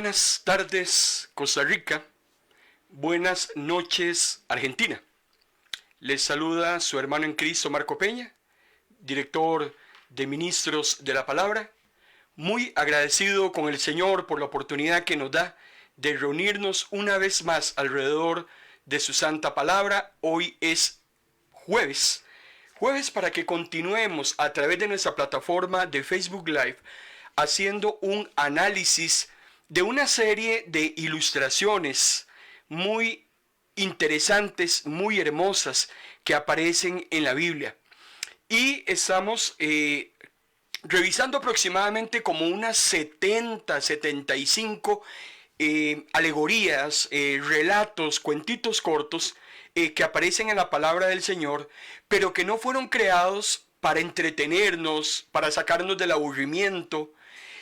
Buenas tardes, Costa Rica. Buenas noches, Argentina. Les saluda su hermano en Cristo, Marco Peña, director de Ministros de la Palabra. Muy agradecido con el Señor por la oportunidad que nos da de reunirnos una vez más alrededor de su santa palabra. Hoy es jueves para que continuemos a través de nuestra plataforma de Facebook Live haciendo un análisis de una serie de ilustraciones muy interesantes, muy hermosas que aparecen en la Biblia. Y estamos revisando aproximadamente como unas 75 alegorías, relatos, cuentitos cortos que aparecen en la palabra del Señor, pero que no fueron creados para entretenernos, para sacarnos del aburrimiento,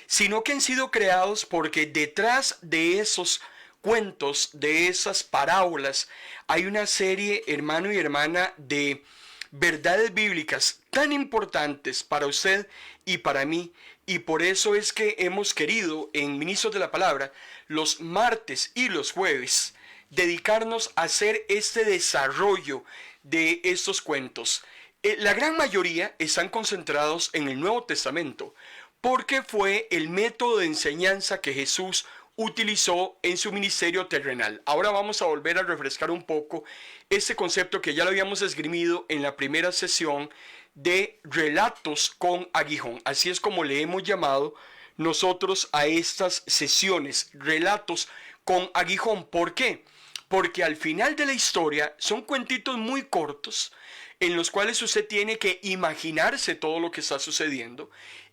sino que han sido creados porque detrás de esos cuentos, de esas parábolas, hay una serie, hermano y hermana, de verdades bíblicas tan importantes para usted y para mí, y por eso es que hemos querido en Ministros de la Palabra, los martes y los jueves, dedicarnos a hacer este desarrollo de estos cuentos. La gran mayoría están concentrados en el Nuevo Testamento, porque fue el método de enseñanza que Jesús utilizó en su ministerio terrenal. Ahora vamos a volver a refrescar un poco este concepto que ya lo habíamos esgrimido en la primera sesión de relatos con aguijón. Así es como le hemos llamado nosotros a estas sesiones, relatos con aguijón. ¿Por qué? Porque al final de la historia son cuentitos muy cortos en los cuales usted tiene que imaginarse todo lo que está sucediendo,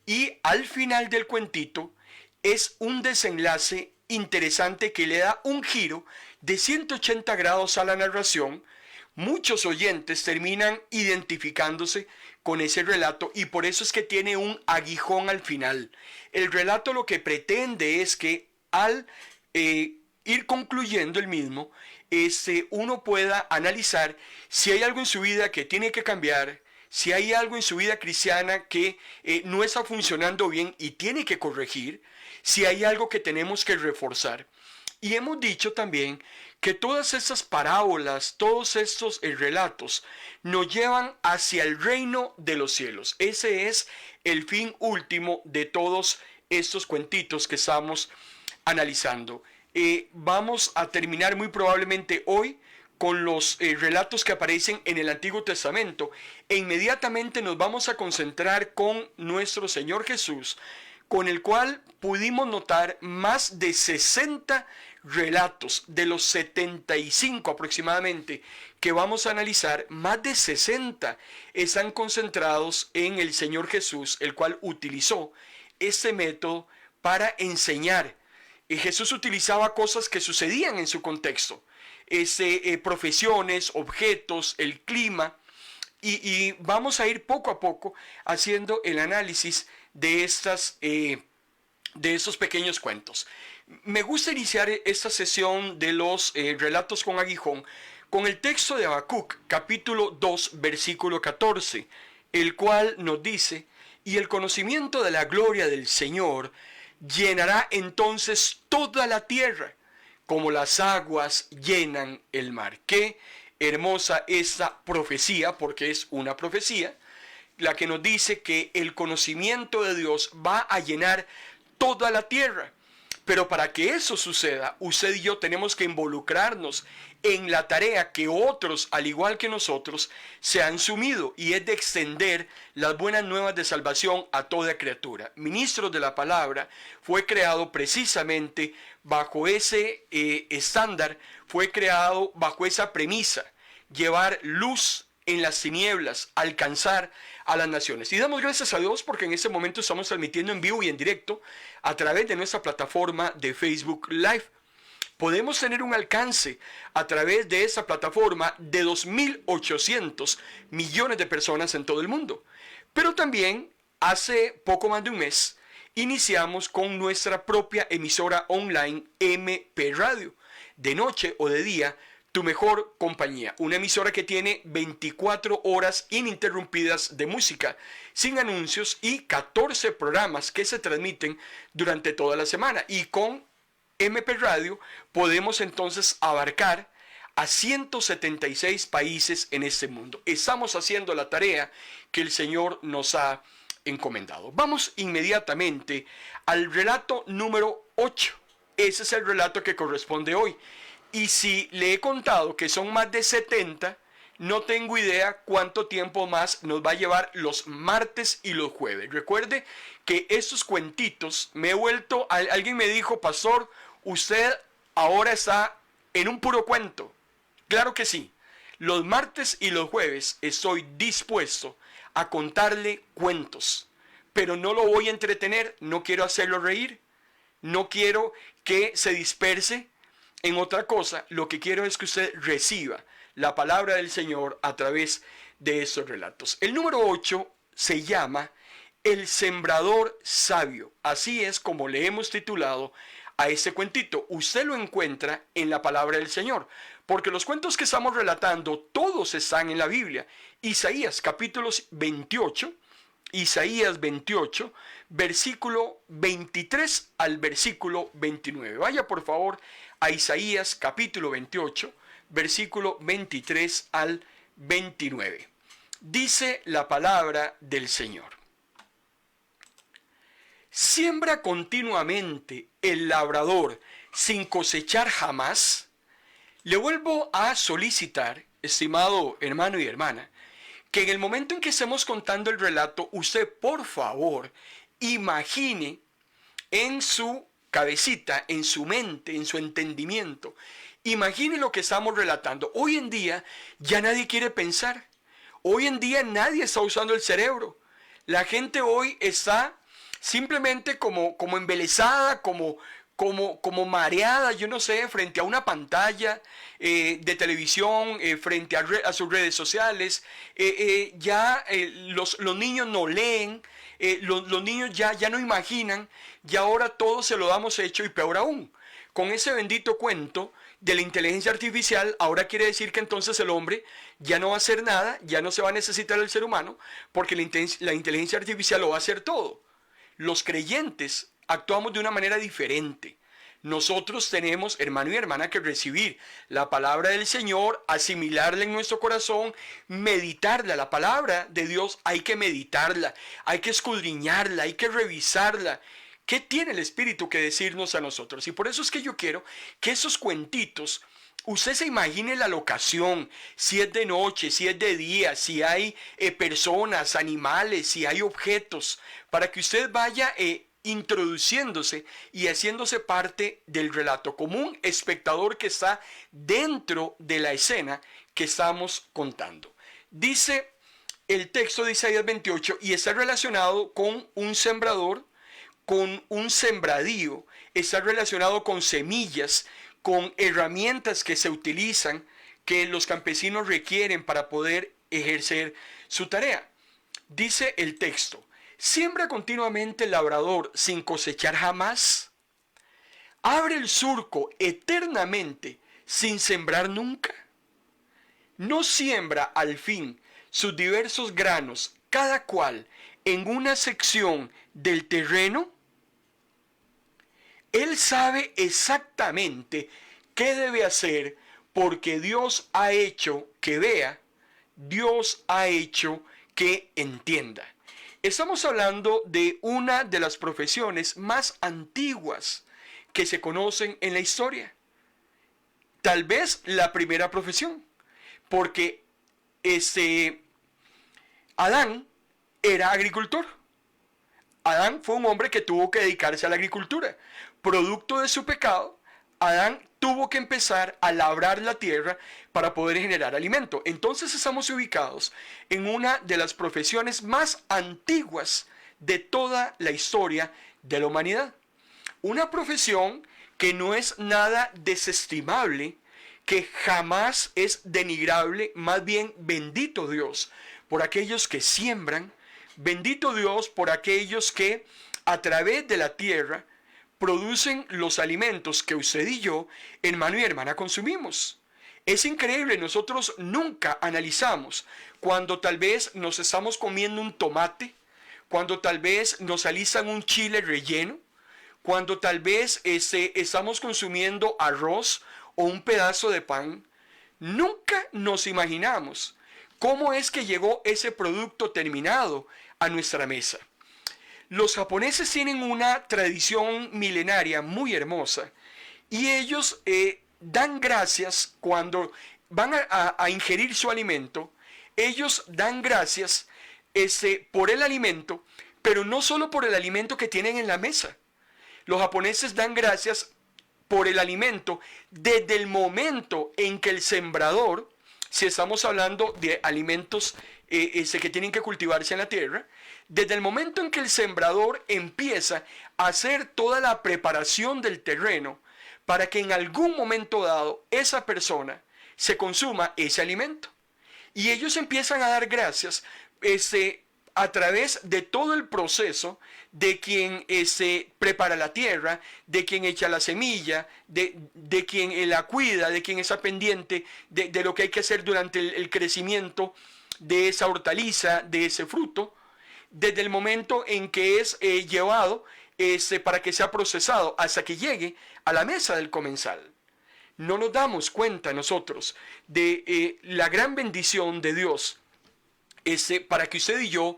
y al final del cuentito es un desenlace interesante que le da un giro de 180 grados a la narración. Muchos oyentes terminan identificándose con ese relato y por eso es que tiene un aguijón al final. El relato lo que pretende es que al ir concluyendo el mismo, uno pueda analizar si hay algo en su vida que tiene que cambiar, si hay algo en su vida cristiana que no está funcionando bien y tiene que corregir, si hay algo que tenemos que reforzar. Y hemos dicho también que todas estas parábolas, todos estos relatos nos llevan hacia el reino de los cielos. Ese es el fin último de todos estos cuentitos que estamos analizando. Vamos a terminar muy probablemente hoy con los relatos que aparecen en el Antiguo Testamento, e inmediatamente nos vamos a concentrar con nuestro Señor Jesús, con el cual pudimos notar más de 60 relatos, de los 75 aproximadamente que vamos a analizar, más de 60 están concentrados en el Señor Jesús, el cual utilizó este método para enseñar. Jesús utilizaba cosas que sucedían en su contexto, profesiones, objetos, el clima, y vamos a ir poco a poco haciendo el análisis de estos pequeños cuentos. Me gusta iniciar esta sesión de los relatos con aguijón con el texto de Habacuc, capítulo 2, versículo 14, el cual nos dice: y el conocimiento de la gloria del Señor llenará entonces toda la tierra, como las aguas llenan el mar. Qué hermosa esta profecía, porque es una profecía, la que nos dice que el conocimiento de Dios va a llenar toda la tierra. Pero para que eso suceda, usted y yo tenemos que involucrarnos en la tarea que otros, al igual que nosotros, se han sumido, y es de extender las buenas nuevas de salvación a toda criatura. Ministros de la Palabra fue creado precisamente bajo ese estándar, fue creado bajo esa premisa: llevar luz en las tinieblas, alcanzar a las naciones. Y damos gracias a Dios porque en este momento estamos transmitiendo en vivo y en directo a través de nuestra plataforma de Facebook Live. Podemos tener un alcance a través de esa plataforma de 2.800 millones de personas en todo el mundo. Pero también hace poco más de un mes iniciamos con nuestra propia emisora online MP Radio. De noche o de día, tu mejor compañía. Una emisora que tiene 24 horas ininterrumpidas de música, sin anuncios, y 14 programas que se transmiten durante toda la semana, y con MP Radio, podemos entonces abarcar a 176 países en este mundo. Estamos haciendo la tarea que el Señor nos ha encomendado. Vamos inmediatamente al relato número 8. Ese es el relato que corresponde hoy. Y si le he contado que son más de 70, no tengo idea cuánto tiempo más nos va a llevar los martes y los jueves. Recuerde que estos cuentitos me he vuelto, alguien me dijo, pastor, usted ahora está en un puro cuento. Claro que sí. Los martes y los jueves estoy dispuesto a contarle cuentos, pero no lo voy a entretener, no quiero hacerlo reír, no quiero que se disperse en otra cosa. Lo que quiero es que usted reciba la palabra del Señor a través de estos relatos. El número 8 se llama El Sembrador Sabio. Así es como le hemos titulado a este cuentito. Usted lo encuentra en la palabra del Señor, porque los cuentos que estamos relatando todos están en la Biblia. Isaías capítulo 28, versículo 23 al versículo 29. Vaya por favor a Isaías capítulo 28, versículo 23 al 29. Dice la palabra del Señor. ¿Siembra continuamente el labrador sin cosechar jamás? Le vuelvo a solicitar, estimado hermano y hermana, que en el momento en que estemos contando el relato, usted por favor imagine en su cabecita, en su mente, en su entendimiento, imagine lo que estamos relatando. Hoy en día ya nadie quiere pensar. Hoy en día nadie está usando el cerebro. La gente hoy está simplemente como embelesada, como mareada, yo no sé, frente a una pantalla de televisión, frente a sus redes sociales. Los niños no leen, los niños ya no imaginan, y ahora todo se lo damos hecho, y peor aún, con ese bendito cuento de la inteligencia artificial. Ahora quiere decir que entonces el hombre ya no va a hacer nada, ya no se va a necesitar el ser humano, porque la inteligencia artificial lo va a hacer todo. Los creyentes actuamos de una manera diferente. Nosotros tenemos, hermano y hermana, que recibir la palabra del Señor, asimilarla en nuestro corazón, meditarla. La palabra de Dios hay que meditarla, hay que escudriñarla, hay que revisarla. ¿Qué tiene el Espíritu que decirnos a nosotros? Y por eso es que yo quiero que esos cuentitos, usted se imagine la locación, si es de noche, si es de día, si hay personas, animales, si hay objetos, para que usted vaya introduciéndose y haciéndose parte del relato, como un espectador que está dentro de la escena que estamos contando. Dice el texto de Isaías 28, y está relacionado con un sembrador, con un sembradío, está relacionado con semillas, con herramientas que se utilizan, que los campesinos requieren para poder ejercer su tarea. Dice el texto: ¿siembra continuamente el labrador sin cosechar jamás? ¿Abre el surco eternamente sin sembrar nunca? ¿No siembra al fin sus diversos granos, cada cual en una sección del terreno? Él sabe exactamente qué debe hacer, porque Dios ha hecho que vea, Dios ha hecho que entienda. Estamos hablando de una de las profesiones más antiguas que se conocen en la historia. Tal vez la primera profesión, porque Adán era agricultor. Adán fue un hombre que tuvo que dedicarse a la agricultura. Producto de su pecado, Adán tuvo que empezar a labrar la tierra para poder generar alimento. Entonces estamos ubicados en una de las profesiones más antiguas de toda la historia de la humanidad. Una profesión que no es nada desestimable, que jamás es denigrable, más bien bendito Dios por aquellos que siembran, bendito Dios por aquellos que a través de la tierra producen los alimentos que usted y yo, hermano y hermana, consumimos. Es increíble, nosotros nunca analizamos cuando tal vez nos estamos comiendo un tomate, cuando tal vez nos alistan un chile relleno, cuando tal vez estamos consumiendo arroz o un pedazo de pan, nunca nos imaginamos cómo es que llegó ese producto terminado a nuestra mesa. Los japoneses tienen una tradición milenaria muy hermosa y ellos dan gracias cuando van a ingerir su alimento. Ellos dan gracias por el alimento, pero no solo por el alimento que tienen en la mesa. Los japoneses dan gracias por el alimento desde el momento en que el sembrador, si estamos hablando de alimentos que tienen que cultivarse en la tierra, desde el momento en que el sembrador empieza a hacer toda la preparación del terreno para que en algún momento dado esa persona se consuma ese alimento. Y ellos empiezan a dar gracias a través de todo el proceso de quien prepara la tierra, de quien echa la semilla, de quien la cuida, de quien está pendiente de lo que hay que hacer durante el crecimiento de esa hortaliza, de ese fruto, desde el momento en que es llevado para que sea procesado hasta que llegue a la mesa del comensal. No nos damos cuenta nosotros de la gran bendición de Dios para que usted y yo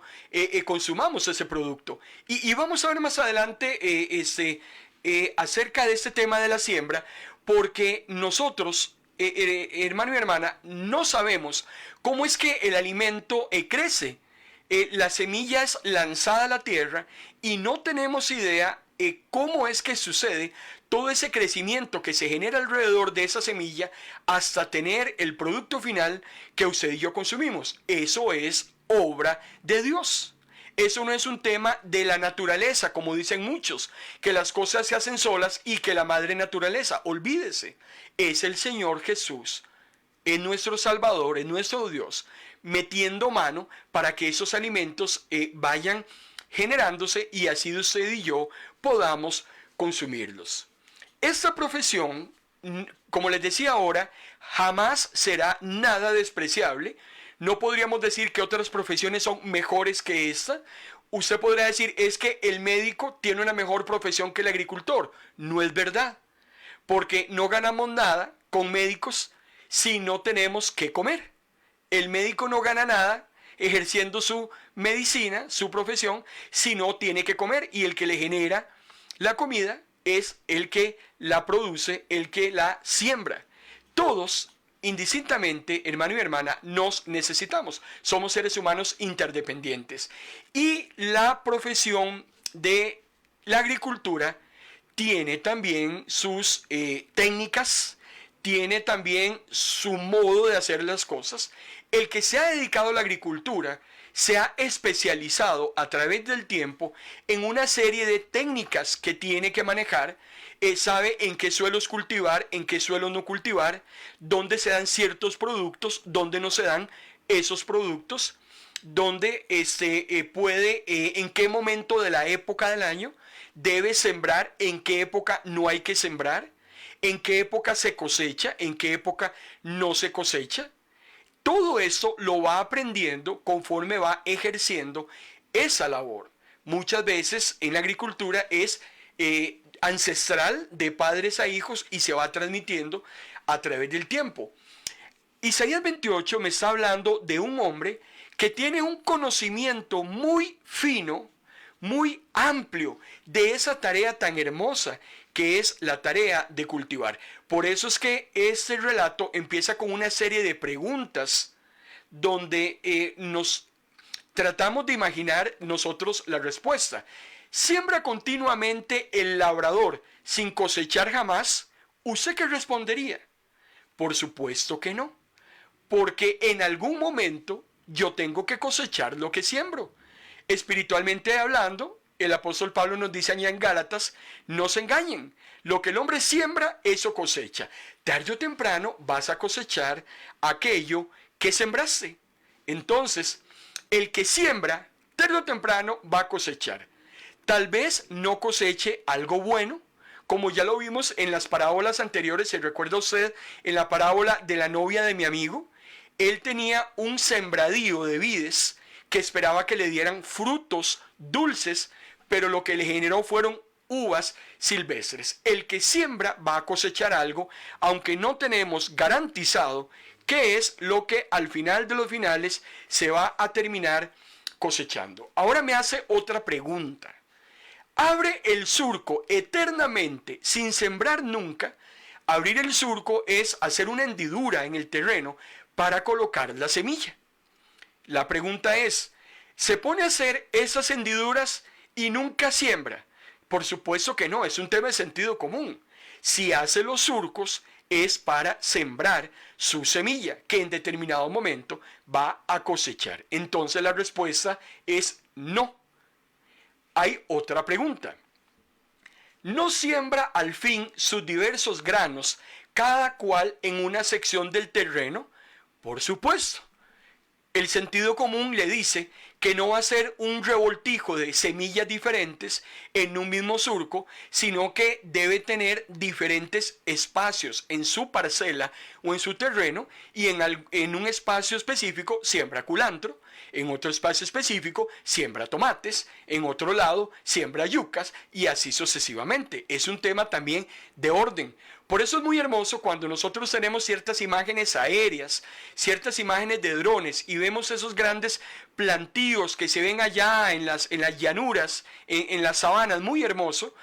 consumamos ese producto. Y vamos a ver más adelante acerca de este tema de la siembra, porque nosotros, hermano y hermana, no sabemos cómo es que el alimento crece. La semilla es lanzada a la tierra y no tenemos idea cómo es que sucede todo ese crecimiento que se genera alrededor de esa semilla hasta tener el producto final que usted y yo consumimos. Eso es obra de Dios. Eso no es un tema de la naturaleza, como dicen muchos, que las cosas se hacen solas y que la madre naturaleza. Olvídese, es el Señor Jesús, es nuestro Salvador, es nuestro Dios, metiendo mano para que esos alimentos vayan generándose y así usted y yo podamos consumirlos. Esta profesión, como les decía ahora, jamás será nada despreciable. No podríamos decir que otras profesiones son mejores que esta. Usted podrá decir, es que el médico tiene una mejor profesión que el agricultor. No es verdad, porque no ganamos nada con médicos si no tenemos que comer. El médico no gana nada ejerciendo su medicina, su profesión, si no tiene que comer, y el que le genera la comida es el que la produce, el que la siembra. Todos, indistintamente, hermano y hermana, nos necesitamos. Somos seres humanos interdependientes. Y la profesión de la agricultura tiene también sus técnicas, tiene también su modo de hacer las cosas. El que se ha dedicado a la agricultura se ha especializado a través del tiempo en una serie de técnicas que tiene que manejar. Sabe en qué suelos cultivar, en qué suelos no cultivar, dónde se dan ciertos productos, dónde no se dan esos productos, dónde puede, en qué momento de la época del año debe sembrar, en qué época no hay que sembrar, en qué época se cosecha, en qué época no se cosecha. Todo esto lo va aprendiendo conforme va ejerciendo esa labor. Muchas veces en la agricultura es ancestral de padres a hijos y se va transmitiendo a través del tiempo. Isaías 28 me está hablando de un hombre que tiene un conocimiento muy fino, muy amplio de esa tarea tan hermosa que es la tarea de cultivar. Por eso es que este relato empieza con una serie de preguntas donde nos tratamos de imaginar nosotros la respuesta. ¿Siembra continuamente el labrador sin cosechar jamás? ¿Usted qué respondería? Por supuesto que no, porque en algún momento yo tengo que cosechar lo que siembro. Espiritualmente hablando, el apóstol Pablo nos dice allá en Gálatas, no se engañen, lo que el hombre siembra, eso cosecha. Tarde o temprano vas a cosechar aquello que sembraste. Entonces, el que siembra, tarde o temprano va a cosechar. Tal vez no coseche algo bueno, como ya lo vimos en las parábolas anteriores. ¿Se recuerda usted en la parábola de la novia de mi amigo? Él tenía un sembradío de vides que esperaba que le dieran frutos dulces, pero lo que le generó fueron uvas silvestres. El que siembra va a cosechar algo, aunque no tenemos garantizado qué es lo que al final de los finales se va a terminar cosechando. Ahora me hace otra pregunta. ¿Abre el surco eternamente sin sembrar nunca? Abrir el surco es hacer una hendidura en el terreno para colocar la semilla. La pregunta es, ¿se pone a hacer esas hendiduras y nunca siembra? Por supuesto que no, es un tema de sentido común. Si hace los surcos es para sembrar su semilla, que en determinado momento va a cosechar. Entonces la respuesta es no. Hay otra pregunta. ¿No siembra al fin sus diversos granos, cada cual en una sección del terreno? Por supuesto. El sentido común le dice que no va a ser un revoltijo de semillas diferentes en un mismo surco, sino que debe tener diferentes espacios en su parcela o en su terreno, y en un espacio específico siembra culantro, en otro espacio específico siembra tomates, en otro lado siembra yucas, y así sucesivamente. Es un tema también de orden. Por eso es muy hermoso cuando nosotros tenemos ciertas imágenes aéreas, ciertas imágenes de drones, y vemos esos grandes plantíos que se ven allá en las llanuras, en las sabanas, muy hermoso.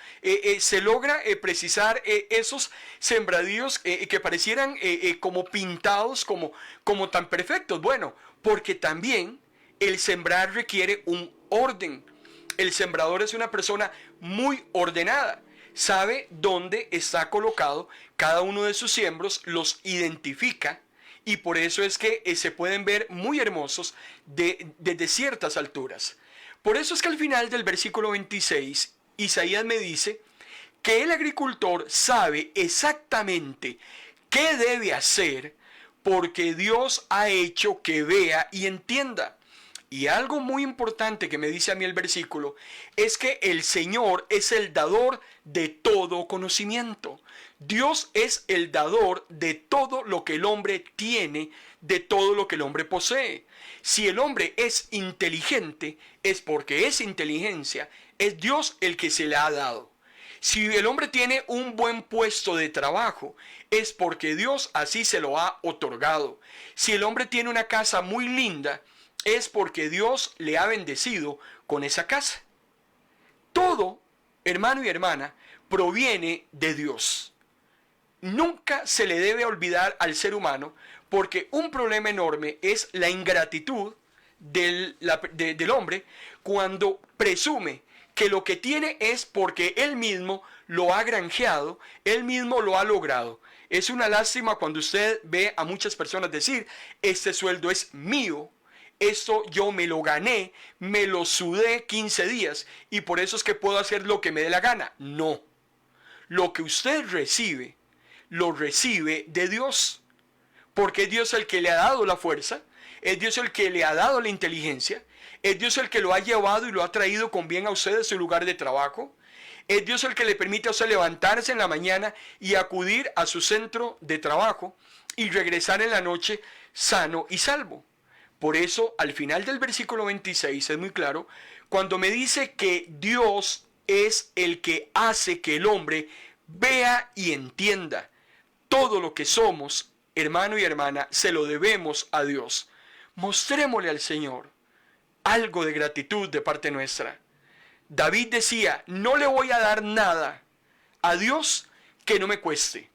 Se logra precisar esos sembradíos que parecieran como pintados, como tan perfectos. Bueno, porque también el sembrar requiere un orden. El sembrador es una persona muy ordenada. Sabe dónde está colocado cada uno de sus siembros, los identifica, y por eso es que se pueden ver muy hermosos desde ciertas alturas. Por eso es que al final del versículo 26, Isaías me dice que el agricultor sabe exactamente qué debe hacer porque Dios ha hecho que vea y entienda. Y algo muy importante que me dice a mí el versículo es que el Señor es el dador de todo conocimiento. Dios es el dador de todo lo que el hombre tiene, de todo lo que el hombre posee. Si el hombre es inteligente, es porque esa inteligencia es Dios el que se le ha dado. Si el hombre tiene un buen puesto de trabajo, es porque Dios así se lo ha otorgado. Si el hombre tiene una casa muy linda, es porque Dios le ha bendecido con esa casa. Todo, hermano y hermana, proviene de Dios. Nunca se le debe olvidar al ser humano, porque un problema enorme es la ingratitud del hombre cuando presume que lo que tiene es porque él mismo lo ha granjeado, él mismo lo ha logrado. Es una lástima cuando usted ve a muchas personas decir, este sueldo es mío, esto yo me lo gané, me lo sudé 15 días y por eso es que puedo hacer lo que me dé la gana. No. Lo que usted recibe, lo recibe de Dios. Porque es Dios el que le ha dado la fuerza, es Dios el que le ha dado la inteligencia, es Dios el que lo ha llevado y lo ha traído con bien a usted de su lugar de trabajo. Es Dios el que le permite a usted levantarse en la mañana y acudir a su centro de trabajo y regresar en la noche sano y salvo. Por eso, al final del versículo 26 es muy claro, cuando me dice que Dios es el que hace que el hombre vea y entienda. Todo lo que somos, hermano y hermana, se lo debemos a Dios. Mostrémosle al Señor algo de gratitud de parte nuestra. David decía, no le voy a dar nada a Dios que no me cueste.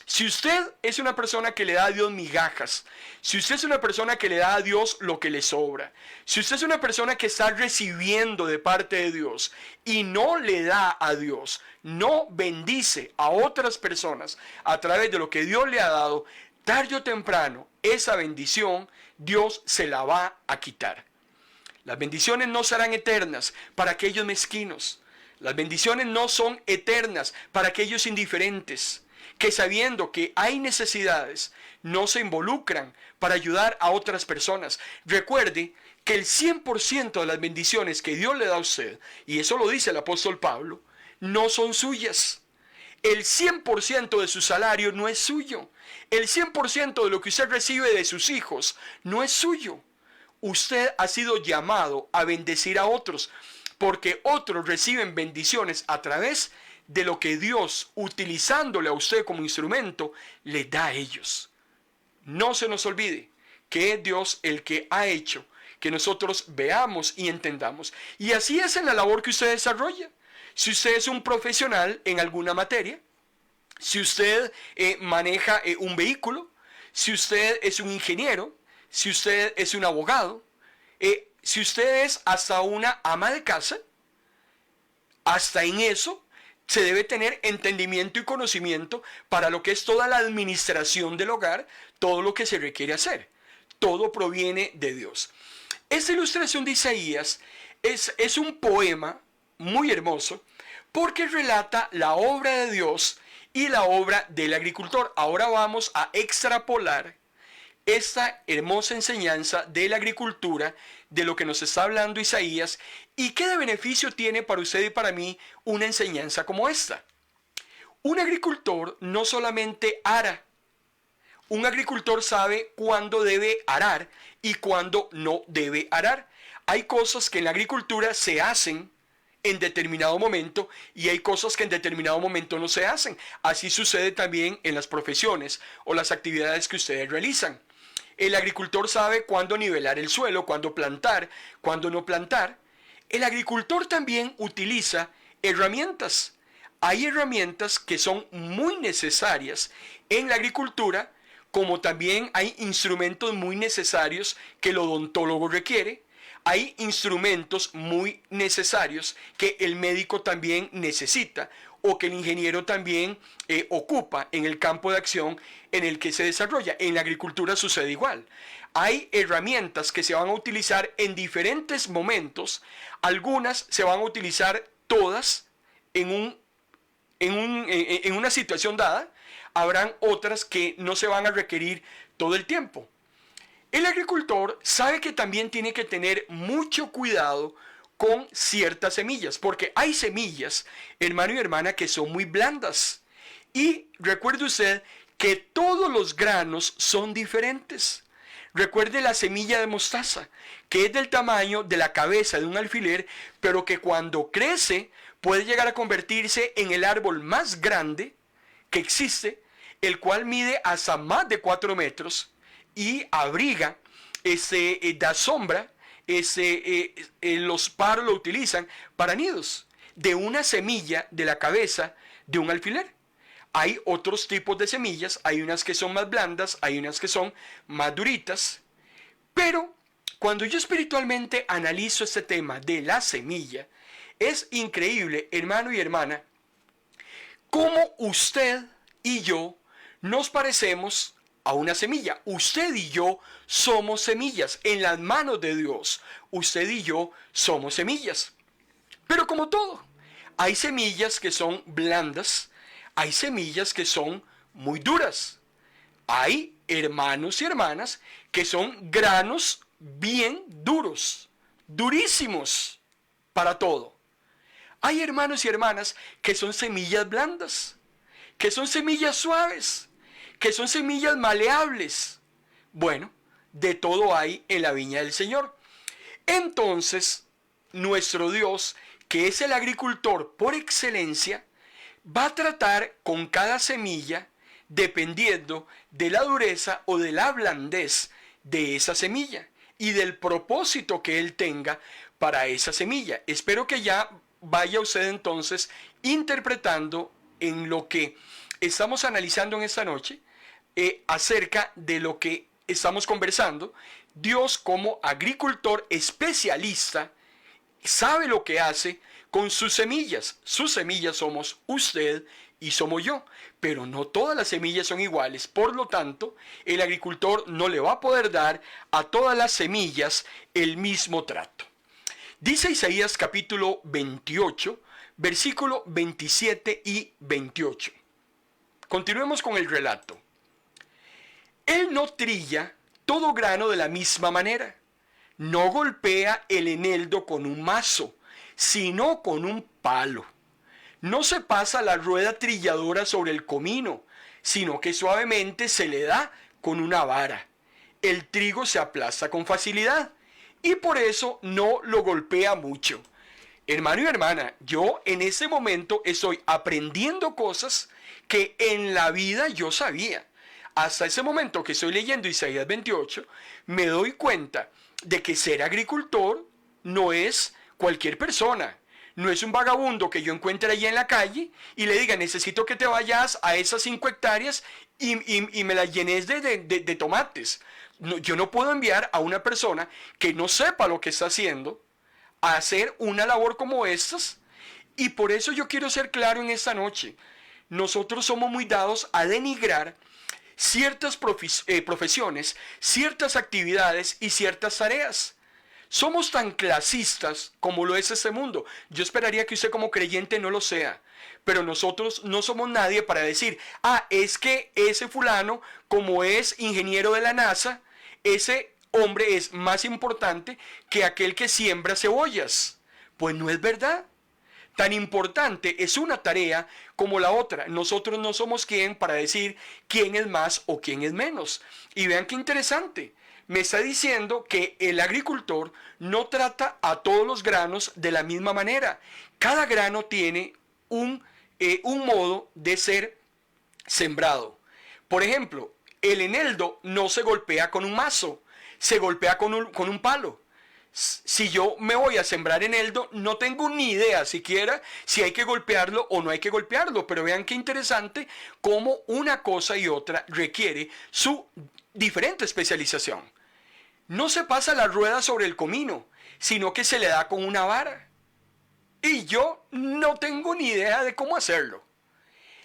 Si usted es una persona que le da a Dios migajas, si usted es una persona que le da a Dios lo que le sobra, si usted es una persona que está recibiendo de parte de Dios y no le da a Dios, no bendice a otras personas a través de lo que Dios le ha dado, tarde o temprano esa bendición Dios se la va a quitar. Las bendiciones no serán eternas para aquellos mezquinos. Las bendiciones no son eternas para aquellos indiferentes, que sabiendo que hay necesidades, no se involucran para ayudar a otras personas. Recuerde que el 100% de las bendiciones que Dios le da a usted, y eso lo dice el apóstol Pablo, no son suyas. El 100% de su salario no es suyo. El 100% de lo que usted recibe de sus hijos no es suyo. Usted ha sido llamado a bendecir a otros. porque otros reciben bendiciones a través de lo que Dios, utilizándole a usted como instrumento, le da a ellos. No se nos olvide que es Dios el que ha hecho que nosotros veamos y entendamos. Y así es en la labor que usted desarrolla. Si usted es un profesional en alguna materia, si usted maneja un vehículo, si usted es un ingeniero, si usted es un abogado, si usted es hasta una ama de casa, hasta en eso se debe tener entendimiento y conocimiento para lo que es toda la administración del hogar, todo lo que se requiere hacer. Todo proviene de Dios. Esta ilustración de Isaías es un poema muy hermoso porque relata la obra de Dios y la obra del agricultor. Ahora vamos a extrapolar esta hermosa enseñanza de la agricultura, de lo que nos está hablando Isaías, y qué de beneficio tiene para usted y para mí una enseñanza como esta. Un agricultor no solamente ara, un agricultor sabe cuándo debe arar y cuándo no debe arar. Hay cosas que en la agricultura se hacen en determinado momento y hay cosas que en determinado momento no se hacen. Así sucede también en las profesiones o las actividades que ustedes realizan. El agricultor sabe cuándo nivelar el suelo, cuándo plantar, cuándo no plantar. El agricultor también utiliza herramientas. Hay herramientas que son muy necesarias en la agricultura, como también hay instrumentos muy necesarios que el odontólogo requiere. Hay instrumentos muy necesarios que el médico también necesita o que el ingeniero también ocupa en el campo de acción en el que se desarrolla. En la agricultura sucede igual. Hay herramientas que se van a utilizar en diferentes momentos. Algunas se van a utilizar todas en una situación dada. Habrán otras que no se van a requerir todo el tiempo. El agricultor sabe que también tiene que tener mucho cuidado con ciertas semillas, porque hay semillas, hermano y hermana, que son muy blandas. Y recuerde usted que todos los granos son diferentes. Recuerde la semilla de mostaza, que es del tamaño de la cabeza de un alfiler, pero que cuando crece puede llegar a convertirse en el árbol más grande que existe, el cual mide hasta más de 4 metros y abriga, da sombra, los pájaros lo utilizan para nidos, de una semilla de la cabeza de un alfiler. Hay otros tipos de semillas, hay unas que son más blandas, hay unas que son más duritas, pero cuando yo espiritualmente analizo este tema de la semilla, es increíble, hermano y hermana, cómo usted y yo nos parecemos a una semilla. Usted y yo somos semillas en las manos de Dios. Usted y yo somos semillas. Pero como todo, hay semillas que son blandas, hay semillas que son muy duras. Hay hermanos y hermanas que son granos bien duros, durísimos para todo. Hay hermanos y hermanas que son semillas blandas, que son semillas suaves, que son semillas maleables. Bueno, de todo hay en la viña del Señor. Entonces, nuestro Dios, que es el agricultor por excelencia, va a tratar con cada semilla dependiendo de la dureza o de la blandez de esa semilla y del propósito que Él tenga para esa semilla. Espero que ya vaya usted entonces interpretando en lo que estamos analizando en esta noche, acerca de lo que estamos conversando. Dios, como agricultor especialista, sabe lo que hace con sus semillas. Sus semillas somos usted y somos yo, pero no todas las semillas son iguales. Por lo tanto, el agricultor no le va a poder dar a todas las semillas el mismo trato. Dice Isaías capítulo 28, versículo 27 y 28. Continuemos con el relato. Él no trilla todo grano de la misma manera, no golpea el eneldo con un mazo, sino con un palo. No se pasa la rueda trilladora sobre el comino, sino que suavemente se le da con una vara. El trigo se aplasta con facilidad y por eso no lo golpea mucho. Hermano y hermana, yo en ese momento estoy aprendiendo cosas que en la vida yo sabía. Hasta ese momento que estoy leyendo Isaías 28, me doy cuenta de que ser agricultor no es cualquier persona. No es un vagabundo que yo encuentre allí en la calle y le diga, necesito que te vayas a esas 5 hectáreas y me las llenes de tomates. No, yo no puedo enviar a una persona que no sepa lo que está haciendo a hacer una labor como estas. Y por eso yo quiero ser claro en esta noche. Nosotros somos muy dados a denigrar ciertas profesiones, ciertas actividades y ciertas tareas. Somos tan clasistas como lo es este mundo. Yo esperaría que usted como creyente no lo sea. Pero nosotros no somos nadie para decir, es que ese fulano, como es ingeniero de la NASA, ese hombre es más importante que aquel que siembra cebollas. Pues no es verdad. Tan importante es una tarea como la otra. Nosotros no somos quien para decir quién es más o quién es menos. Y vean qué interesante. Me está diciendo que el agricultor no trata a todos los granos de la misma manera. Cada grano tiene un modo de ser sembrado. Por ejemplo, el eneldo no se golpea con un mazo, se golpea con un palo. Si yo me voy a sembrar eneldo, no tengo ni idea siquiera si hay que golpearlo o no hay que golpearlo. Pero vean qué interesante cómo una cosa y otra requiere su diferente especialización. No se pasa la rueda sobre el comino, sino que se le da con una vara. Y yo no tengo ni idea de cómo hacerlo.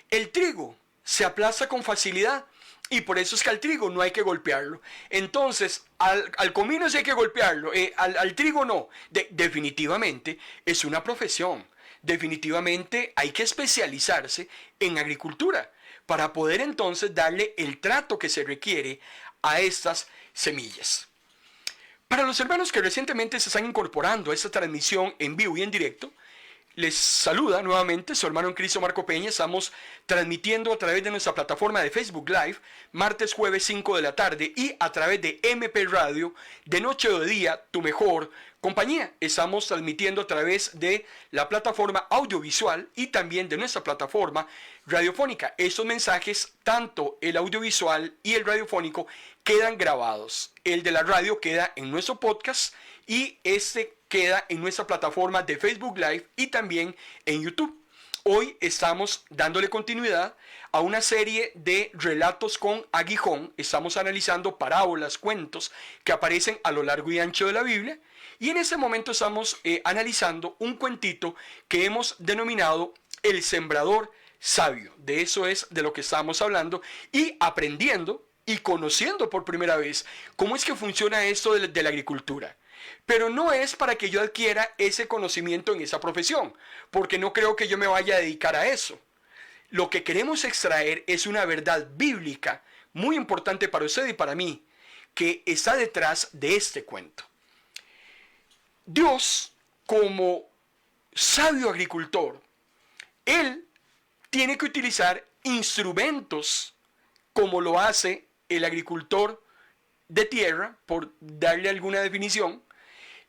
El trigo se aplasta con facilidad y por eso es que al trigo no hay que golpearlo. Entonces, al comino sí hay que golpearlo, al trigo no. Definitivamente es una profesión. Definitivamente hay que especializarse en agricultura para poder entonces darle el trato que se requiere a estas semillas. Para los hermanos que recientemente se están incorporando a esta transmisión en vivo y en directo, les saluda nuevamente su hermano en Cristo Marco Peña. Estamos transmitiendo a través de nuestra plataforma de Facebook Live, martes, jueves 5 de la tarde y a través de MP Radio, de noche o de día, tu mejor compañía. Estamos transmitiendo a través de la plataforma audiovisual y también de nuestra plataforma radiofónica. Estos mensajes, tanto el audiovisual y el radiofónico, quedan grabados. El de la radio queda en nuestro podcast y queda en nuestra plataforma de Facebook Live y también en YouTube. Hoy estamos dándole continuidad a una serie de relatos con aguijón. Estamos analizando parábolas, cuentos que aparecen a lo largo y ancho de la Biblia. Y en este momento estamos analizando un cuentito que hemos denominado El Sembrador Sabio. De eso es de lo que estamos hablando y aprendiendo y conociendo por primera vez cómo es que funciona esto de la agricultura. Pero no es para que yo adquiera ese conocimiento en esa profesión, porque no creo que yo me vaya a dedicar a eso. Lo que queremos extraer es una verdad bíblica muy importante para usted y para mí, que está detrás de este cuento. Dios, como sabio agricultor, Él tiene que utilizar instrumentos como lo hace el agricultor de tierra, por darle alguna definición.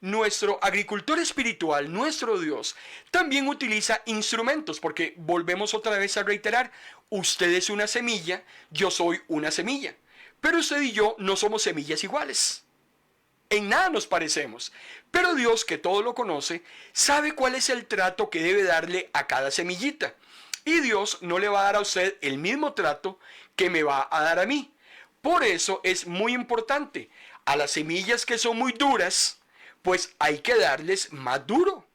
Nuestro agricultor espiritual, nuestro Dios, también utiliza instrumentos, porque volvemos otra vez a reiterar, usted es una semilla, yo soy una semilla, pero usted y yo no somos semillas iguales. En nada nos parecemos, pero Dios, que todo lo conoce, sabe cuál es el trato que debe darle a cada semillita. Y Dios no le va a dar a usted el mismo trato que me va a dar a mí. Por eso es muy importante, a las semillas que son muy duras, pues hay que darles más duro.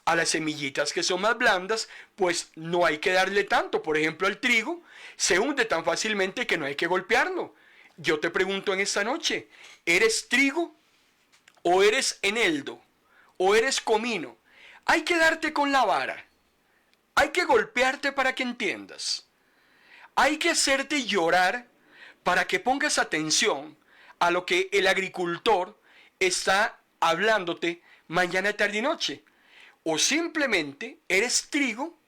A las semillitas que son más blandas, pues no hay que darle tanto. Por ejemplo, el trigo se hunde tan fácilmente que no hay que golpearlo. Yo te pregunto en esta noche, ¿eres trigo o eres eneldo o eres comino? Hay que darte con la vara. Hay que golpearte para que entiendas. Hay que hacerte llorar para que pongas atención a lo que el agricultor está hablándote mañana, tarde y noche. O simplemente eres trigo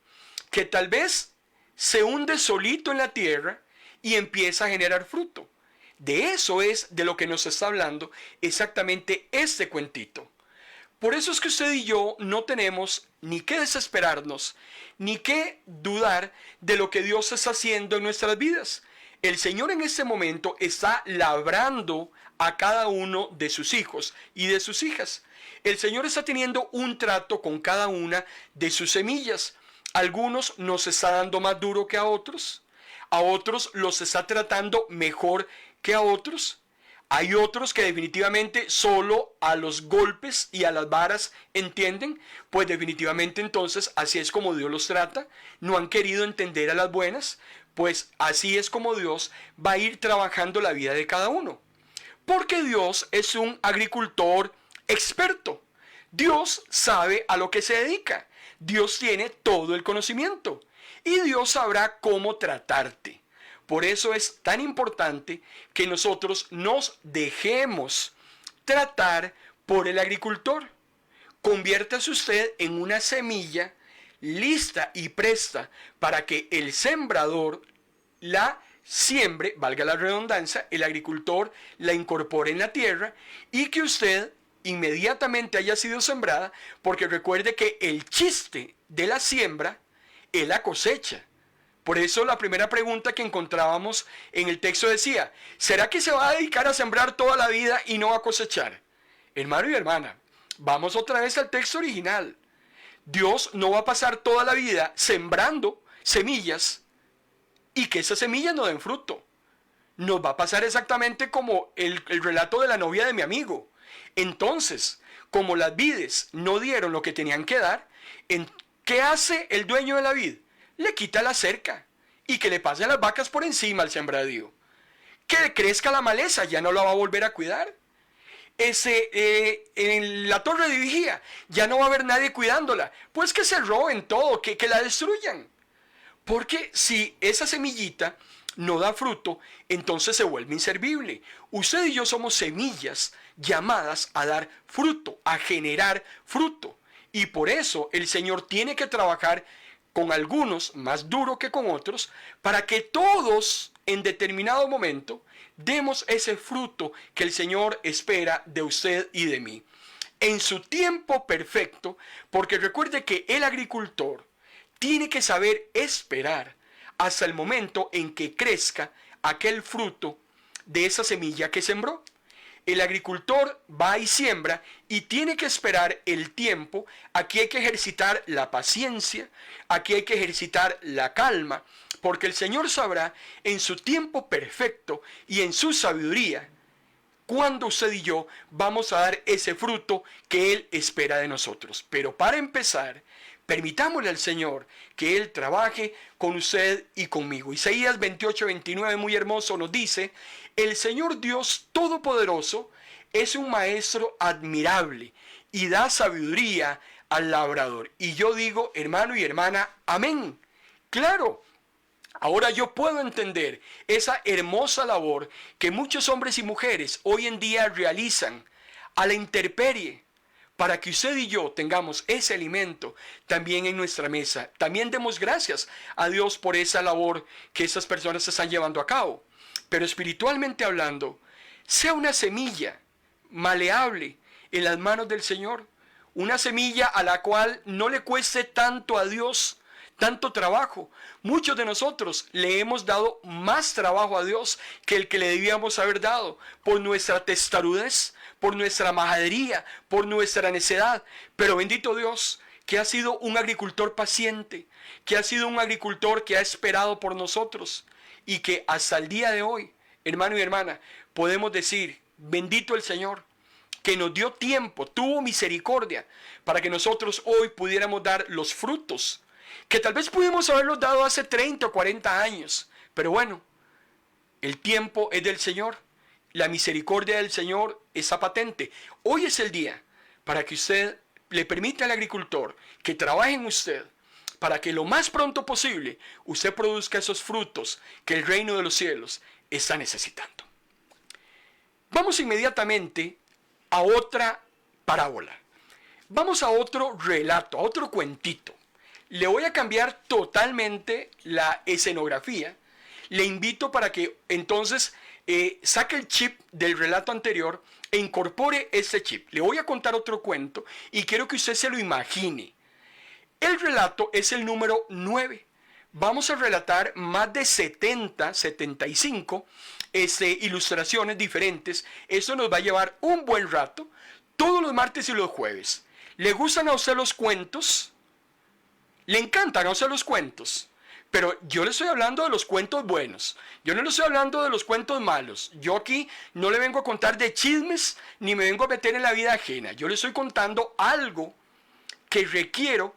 que tal vez se hunde solito en la tierra y empieza a generar fruto. De eso es de lo que nos está hablando exactamente este cuentito. Por eso es que usted y yo no tenemos ni que desesperarnos, ni que dudar de lo que Dios está haciendo en nuestras vidas. El Señor en este momento está labrando a cada uno de sus hijos y de sus hijas. El Señor está teniendo un trato con cada una de sus semillas. Algunos nos está dando más duro que a otros los está tratando mejor que a otros. Hay otros que definitivamente solo a los golpes y a las varas entienden, pues definitivamente entonces así es como Dios los trata. No han querido entender a las buenas, pues así es como Dios va a ir trabajando la vida de cada uno. Porque Dios es un agricultor experto. Dios sabe a lo que se dedica. Dios tiene todo el conocimiento. Y Dios sabrá cómo tratarte. Por eso es tan importante que nosotros nos dejemos tratar por el agricultor. Conviértase usted en una semilla lista y presta para que el sembrador la siembre, valga la redundancia, el agricultor la incorpore en la tierra y que usted inmediatamente haya sido sembrada, porque recuerde que el chiste de la siembra es la cosecha. Por eso la primera pregunta que encontrábamos en el texto decía, ¿será que se va a dedicar a sembrar toda la vida y no a cosechar? Hermano y hermana, vamos otra vez al texto original. Dios no va a pasar toda la vida sembrando semillas y que esas semillas no den fruto. Nos va a pasar exactamente como el relato de la novia de mi amigo. Entonces, como las vides no dieron lo que tenían que dar, ¿qué hace el dueño de la vid? Le quita la cerca y que le pasen las vacas por encima al sembradío. Que crezca la maleza, ya no la va a volver a cuidar. En la torre de vigía, ya no va a haber nadie cuidándola. Pues que se roben todo, que la destruyan. Porque si esa semillita no da fruto, entonces se vuelve inservible. Usted y yo somos semillas llamadas a dar fruto, a generar fruto. Y por eso el Señor tiene que trabajar con algunos más duro que con otros, para que todos en determinado momento demos ese fruto que el Señor espera de usted y de mí. En su tiempo perfecto, porque recuerde que el agricultor tiene que saber esperar hasta el momento en que crezca aquel fruto de esa semilla que sembró. El agricultor va y siembra y tiene que esperar el tiempo. Aquí hay que ejercitar la paciencia, aquí hay que ejercitar la calma, porque el Señor sabrá en su tiempo perfecto y en su sabiduría cuándo usted y yo vamos a dar ese fruto que Él espera de nosotros. Pero para empezar, permitámosle al Señor que Él trabaje con usted y conmigo. Isaías 28:29, muy hermoso, nos dice: el Señor Dios Todopoderoso es un maestro admirable y da sabiduría al labrador. Y yo digo, hermano y hermana, amén. Claro, ahora yo puedo entender esa hermosa labor que muchos hombres y mujeres hoy en día realizan a la intemperie, para que usted y yo tengamos ese alimento también en nuestra mesa. También demos gracias a Dios por esa labor que esas personas están llevando a cabo. Pero espiritualmente hablando, sea una semilla maleable en las manos del Señor. Una semilla a la cual no le cueste tanto a Dios, tanto trabajo. Muchos de nosotros le hemos dado más trabajo a Dios que el que le debíamos haber dado por nuestra testarudez, por nuestra majadería, por nuestra necedad. Pero bendito Dios, que ha sido un agricultor paciente, que ha sido un agricultor que ha esperado por nosotros y que hasta el día de hoy, hermano y hermana, podemos decir, bendito el Señor, que nos dio tiempo, tuvo misericordia para que nosotros hoy pudiéramos dar los frutos que tal vez pudimos haberlos dado hace 30 o 40 años. Pero bueno, el tiempo es del Señor. La misericordia del Señor está patente. Hoy es el día para que usted le permita al agricultor que trabaje en usted, para que lo más pronto posible usted produzca esos frutos que el reino de los cielos está necesitando. Vamos inmediatamente a otra parábola. Vamos a otro relato, a otro cuentito. Le voy a cambiar totalmente la escenografía. Le invito para que entonces saque el chip del relato anterior e incorpore este chip. Le voy a contar otro cuento y quiero que usted se lo imagine. El relato es el número 9. Vamos a relatar más de 75 ilustraciones diferentes. Esto nos va a llevar un buen rato, todos los martes y los jueves. ¿Le gustan a usted los cuentos? ¿Le encantan a usted los cuentos? Pero yo le estoy hablando de los cuentos buenos. Yo no le estoy hablando de los cuentos malos. Yo aquí no le vengo a contar de chismes ni me vengo a meter en la vida ajena. Yo le estoy contando algo que requiero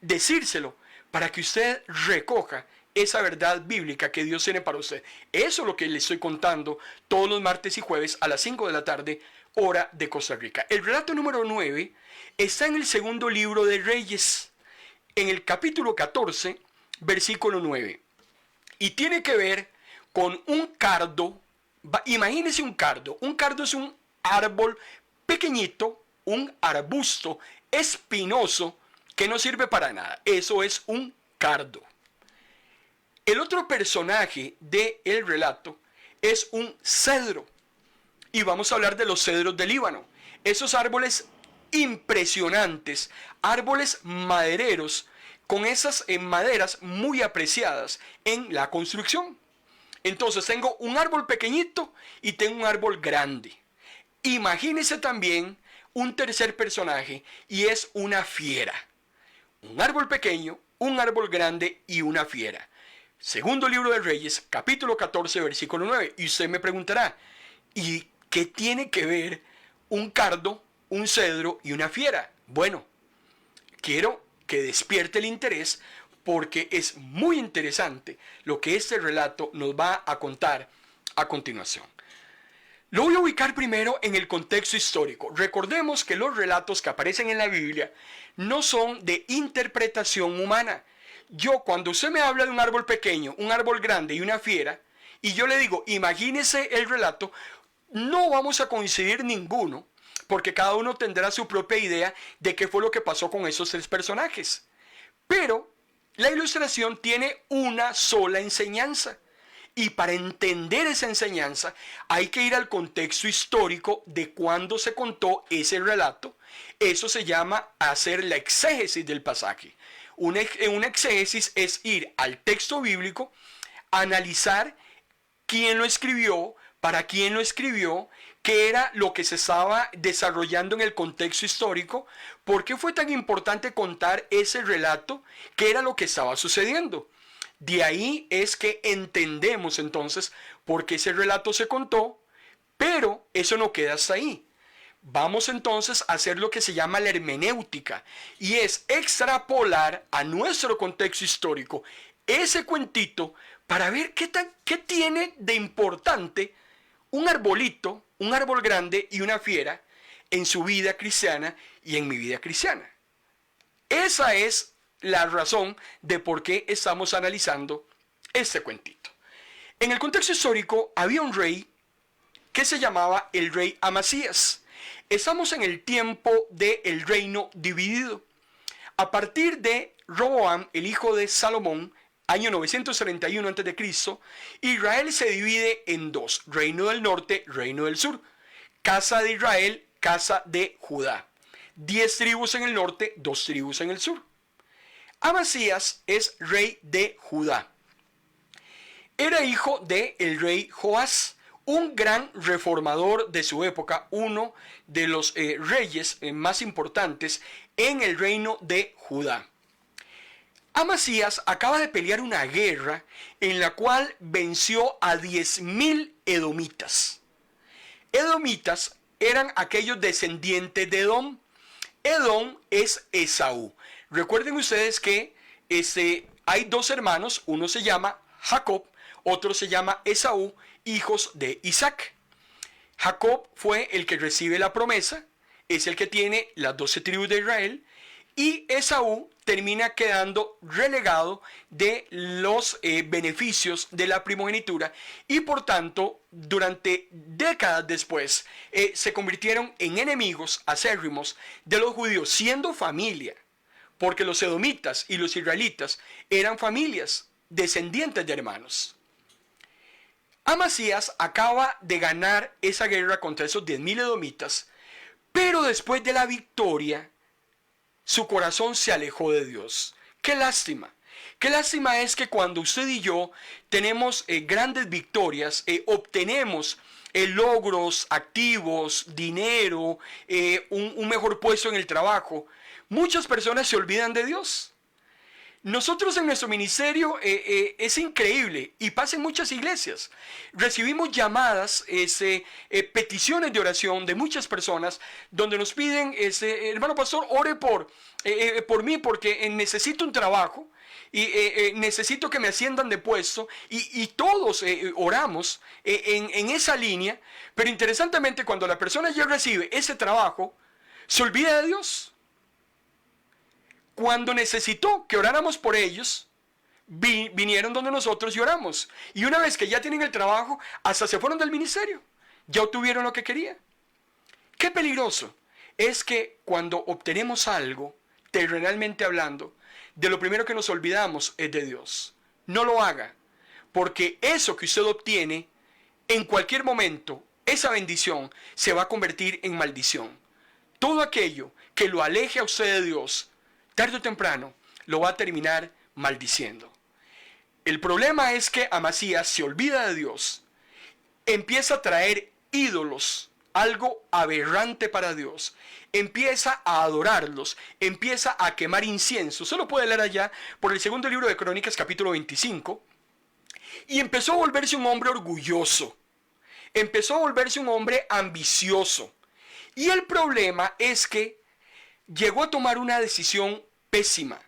decírselo para que usted recoja esa verdad bíblica que Dios tiene para usted. Eso es lo que le estoy contando todos los martes y jueves a las 5 de la tarde, hora de Costa Rica. El relato número 9 está en el segundo libro de Reyes, en el capítulo 14, versículo 9. Y tiene que ver con un cardo. Imagínese un cardo. Un cardo es un árbol pequeñito, un arbusto espinoso que no sirve para nada. Eso es un cardo. El otro personaje del relato es un cedro. Y vamos a hablar de los cedros del Líbano. Esos árboles impresionantes, árboles madereros, con esas maderas muy apreciadas en la construcción. Entonces tengo un árbol pequeñito y tengo un árbol grande. Imagínese también un tercer personaje y es una fiera. Un árbol pequeño, un árbol grande y una fiera. Segundo libro de Reyes, capítulo 14, versículo 9. Y usted me preguntará, ¿y qué tiene que ver un cardo, un cedro y una fiera? Bueno, quiero que despierte el interés porque es muy interesante lo que este relato nos va a contar a continuación. Lo voy a ubicar primero en el contexto histórico. Recordemos que los relatos que aparecen en la Biblia no son de interpretación humana. Cuando usted me habla de un árbol pequeño, un árbol grande y una fiera, y yo le digo, imagínese el relato, no vamos a coincidir ninguno, porque cada uno tendrá su propia idea de qué fue lo que pasó con esos tres personajes. Pero la ilustración tiene una sola enseñanza. Y para entender esa enseñanza hay que ir al contexto histórico de cuando se contó ese relato. Eso se llama hacer la exégesis del pasaje. Una exégesis es ir al texto bíblico, analizar quién lo escribió, para quién lo escribió, qué era lo que se estaba desarrollando en el contexto histórico, por qué fue tan importante contar ese relato, qué era lo que estaba sucediendo. De ahí es que entendemos entonces por qué ese relato se contó, pero eso no queda hasta ahí. Vamos entonces a hacer lo que se llama la hermenéutica, y es extrapolar a nuestro contexto histórico ese cuentito para ver qué tiene de importante un arbolito, un árbol grande y una fiera en su vida cristiana y en mi vida cristiana. Esa es la razón de por qué estamos analizando este cuentito. En el contexto histórico había un rey que se llamaba el rey Amasías. Estamos en el tiempo del reino dividido. A partir de Roboam, el hijo de Salomón, año 931 a.C., Israel se divide en dos: reino del norte, reino del sur. Casa de Israel, casa de Judá. 10 tribus en el norte, 2 tribus en el sur. Amasías es rey de Judá. Era hijo del rey Joás, un gran reformador de su época, uno de los reyes más importantes en el reino de Judá. Amasías acaba de pelear una guerra en la cual venció a 10.000 edomitas. Edomitas eran aquellos descendientes de Edom. Edom es Esaú. Recuerden ustedes que hay dos hermanos, uno se llama Jacob, otro se llama Esaú, hijos de Isaac. Jacob fue el que recibe la promesa, es el que tiene las 12 tribus de Israel, y Esaú termina quedando relegado de los beneficios de la primogenitura, y por tanto durante décadas después se convirtieron en enemigos acérrimos de los judíos, siendo familia, porque los edomitas y los israelitas eran familias descendientes de hermanos. Amasías acaba de ganar esa guerra contra esos 10.000 edomitas, pero después de la victoria, su corazón se alejó de Dios. ¡Qué lástima! Qué lástima es que cuando usted y yo tenemos grandes victorias, obtenemos logros, activos, dinero, un mejor puesto en el trabajo, muchas personas se olvidan de Dios. Nosotros en nuestro ministerio es increíble y pasa en muchas iglesias. Recibimos llamadas, peticiones de oración de muchas personas donde nos piden, hermano pastor, ore por mí porque necesito un trabajo y necesito que me asciendan de puesto y todos oramos en esa línea, pero interesantemente cuando la persona ya recibe ese trabajo, se olvida de Dios. Cuando necesitó que oráramos por ellos, vinieron donde nosotros y oramos. Y una vez que ya tienen el trabajo, hasta se fueron del ministerio. Ya obtuvieron lo que querían. Qué peligroso es que cuando obtenemos algo, terrenalmente hablando, de lo primero que nos olvidamos es de Dios. No lo haga, porque eso que usted obtiene, en cualquier momento, esa bendición se va a convertir en maldición. Todo aquello que lo aleje a usted de Dios, tarde o temprano, lo va a terminar maldiciendo. El problema es que Amasías se olvida de Dios, empieza a traer ídolos, algo aberrante para Dios, empieza a adorarlos, empieza a quemar incienso. Se lo puede leer allá por el segundo libro de Crónicas, capítulo 25, y empezó a volverse un hombre orgulloso, empezó a volverse un hombre ambicioso. Y el problema es que llegó a tomar una decisión pésima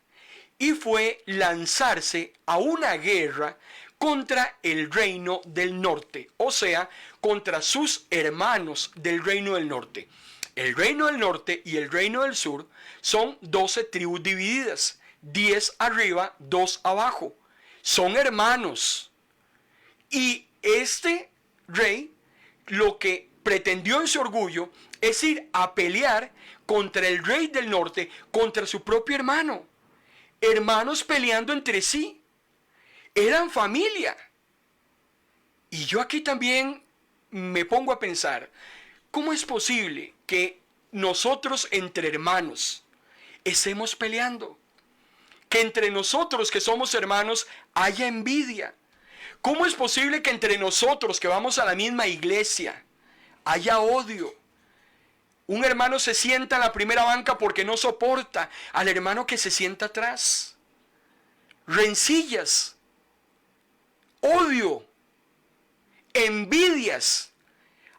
y fue lanzarse a una guerra contra el reino del norte, o sea, contra sus hermanos del reino del norte. El reino del norte y el reino del sur son 12 tribus divididas, 10 arriba, 2 abajo. Son hermanos. Y este rey lo que pretendió en su orgullo es ir a pelear contra el rey del norte, contra su propio hermano. Hermanos peleando entre sí. Eran familia. Y yo aquí también me pongo a pensar, ¿cómo es posible que nosotros entre hermanos estemos peleando? Que entre nosotros que somos hermanos haya envidia. ¿Cómo es posible que entre nosotros que vamos a la misma iglesia haya odio? Un hermano se sienta en la primera banca porque no soporta al hermano que se sienta atrás. Rencillas, odio, envidias.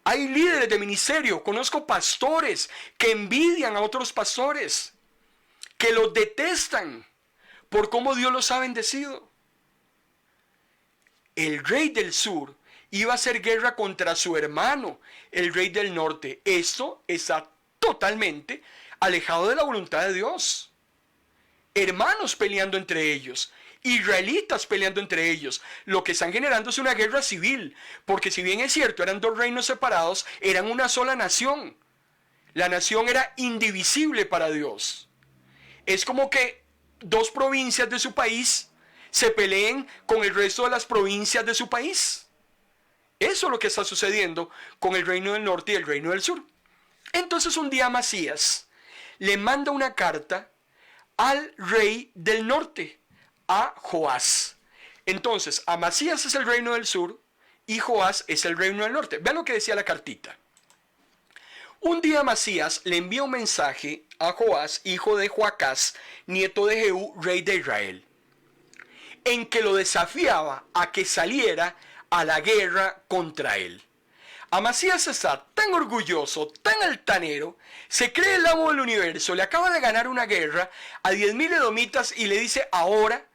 Hay líderes de ministerio, conozco pastores que envidian a otros pastores, que los detestan por cómo Dios los ha bendecido. El rey del sur iba a hacer guerra contra su hermano, el rey del norte. Esto está totalmente alejado de la voluntad de Dios. Hermanos peleando entre ellos, israelitas peleando entre ellos. Lo que están generando es una guerra civil, porque si bien es cierto, eran dos reinos separados, eran una sola nación. La nación era indivisible para Dios. Es como que dos provincias de su país se peleen con el resto de las provincias de su país. Eso es lo que está sucediendo con el reino del norte y el reino del sur. Entonces un día Amasías le manda una carta al rey del norte, a Joás. Entonces Amasías es el reino del sur y Joás es el reino del norte. Vean lo que decía la cartita. Un día Amasías le envía un mensaje a Joás, hijo de Joacás, nieto de Jehú, rey de Israel, en que lo desafiaba a que saliera a la guerra contra él. Amasías está tan orgulloso, tan altanero, se cree el amo del universo, le acaba de ganar una guerra a 10.000 edomitas y le dice: ahora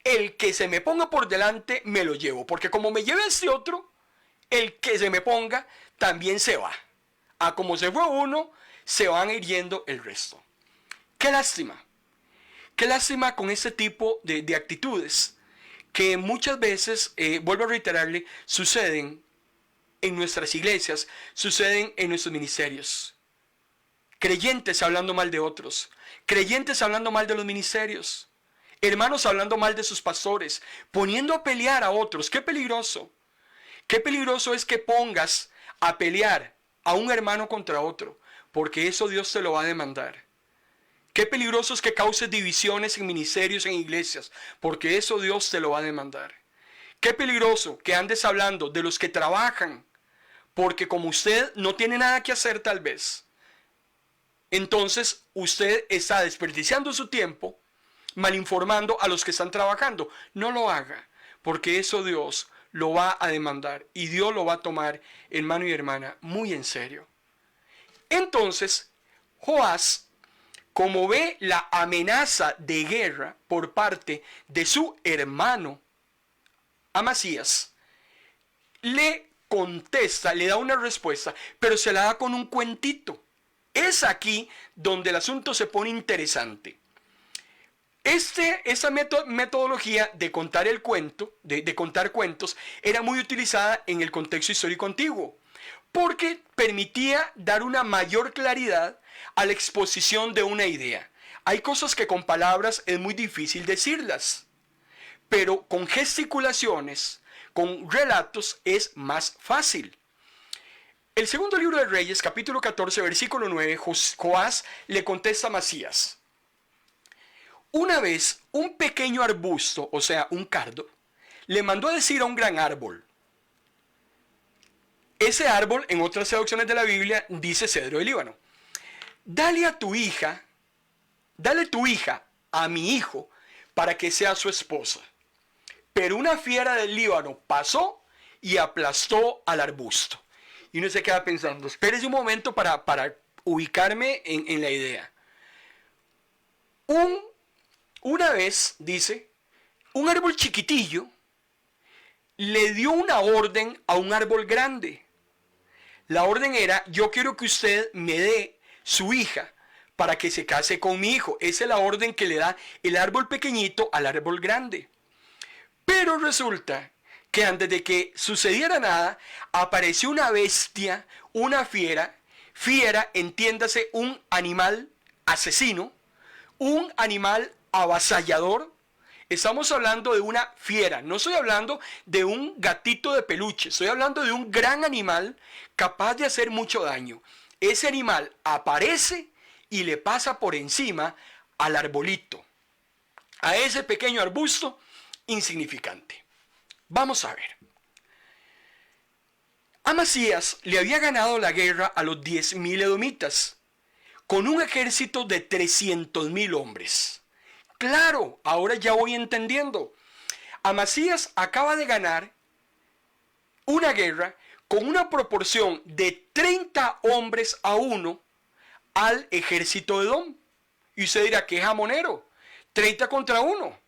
el que se me ponga por delante me lo llevo, porque como me lleve este otro, el que se me ponga también se va. A como se fue uno, se van a ir yendo el resto. Qué lástima con este tipo de actitudes que muchas veces, vuelvo a reiterarle, suceden en nuestras iglesias, suceden en nuestros ministerios. Creyentes hablando mal de otros, creyentes hablando mal de los ministerios, hermanos hablando mal de sus pastores, poniendo a pelear a otros. Qué peligroso. Qué peligroso es que pongas a pelear a un hermano contra otro, porque eso Dios te lo va a demandar. Qué peligroso es que causes divisiones en ministerios, en iglesias, porque eso Dios te lo va a demandar. Qué peligroso que andes hablando de los que trabajan, porque como usted no tiene nada que hacer tal vez, entonces usted está desperdiciando su tiempo, malinformando a los que están trabajando. No lo haga, porque eso Dios lo va a demandar y Dios lo va a tomar, hermano y hermana, muy en serio. Entonces, Joás, como ve la amenaza de guerra por parte de su hermano Amasías, le contesta, le da una respuesta, pero se la da con un cuentito. Es aquí donde el asunto se pone interesante. Esa metodología de contar el cuento, de contar cuentos, era muy utilizada en el contexto histórico antiguo, porque permitía dar una mayor claridad a la exposición de una idea. Hay cosas que con palabras es muy difícil decirlas, pero con gesticulaciones, con relatos es más fácil. El segundo libro de Reyes, capítulo 14, versículo 9, Joás le contesta a Amasías: una vez un pequeño arbusto, o sea, un cardo, le mandó a decir a un gran árbol. Ese árbol, en otras traducciones de la Biblia, dice cedro del Líbano: dale tu hija a mi hijo para que sea su esposa. Pero una fiera del Líbano pasó y aplastó al arbusto. Y uno se queda pensando, espérese un momento para ubicarme en la idea. Una vez, dice, un árbol chiquitillo le dio una orden a un árbol grande. La orden era: yo quiero que usted me dé su hija para que se case con mi hijo. Esa es la orden que le da el árbol pequeñito al árbol grande. Pero resulta que antes de que sucediera nada, apareció una bestia, una fiera, entiéndase, un animal asesino, un animal avasallador. Estamos hablando de una fiera, no estoy hablando de un gatito de peluche, estoy hablando de un gran animal capaz de hacer mucho daño. Ese animal aparece y le pasa por encima al arbolito, a ese pequeño arbusto insignificante. Vamos a ver. Amasías le había ganado la guerra a los 10.000 edomitas, con un ejército de 300.000 hombres. Claro, ahora ya voy entendiendo. Amasías acaba de ganar una guerra con una proporción de 30 hombres a 1 al ejército de Edom. Y usted dirá, ¿qué jamonero? 30 contra 1.